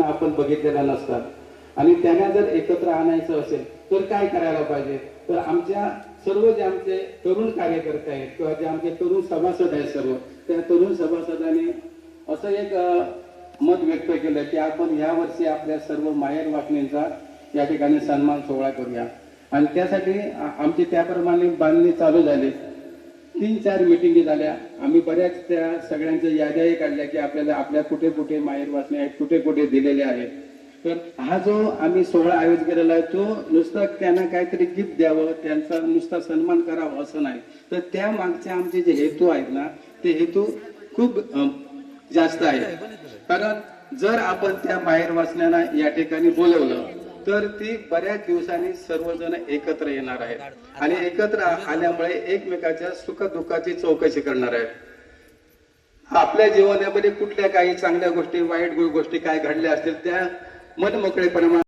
आपण बघितलेला नसतात आणि त्यांना जर एकत्र आणायचं असेल तर काय करायला पाहिजे, तर आमच्या सर्व जे आमचे तरुण कार्यकर्ते आहेत किंवा जे आमचे तरुण सभासद आहेत सर्व त्या तरुण सभासदांनी असं एक मत व्यक्त केलं की आपण यावर्षी आपल्या सर्व माहेर वाटणींचा या ठिकाणी सन्मान सोहळा करूया आणि त्यासाठी आमची त्याप्रमाणे बांधणी चालू झाली। 3-4 मिटिंगी झाल्या, आम्ही बऱ्याच त्या सगळ्यांच्या याद्याही काढल्या की आपल्याला आपल्या कुठे कुठे माहेर वाचणे आहेत, कुठे कुठे दिलेले आहेत। तर हा जो आम्ही सोहळा आयोजित केलेला आहे तो नुसतं त्यांना काहीतरी गिफ्ट द्यावं, त्यांचा नुसता सन्मान करावा असं नाही, तर त्या मागचे आमचे जे हेतू आहेत ना ते हेतू खूप जास्त आहे। कारण जर आपण त्या माहेर वाचण्याला या ठिकाणी बोलवलं तर ती बऱ्याच दिवसांनी सर्वजण एकत्र येणार आहेत आणि एकत्र आल्यामुळे एकमेकाच्या सुख दुःखाची चौकशी करणार आहेत। आपल्या जीवनामध्ये कुठल्या काही चांगल्या गोष्टी वाईट गोष्टी काय घडल्या असतील त्या मनमोकळेपणा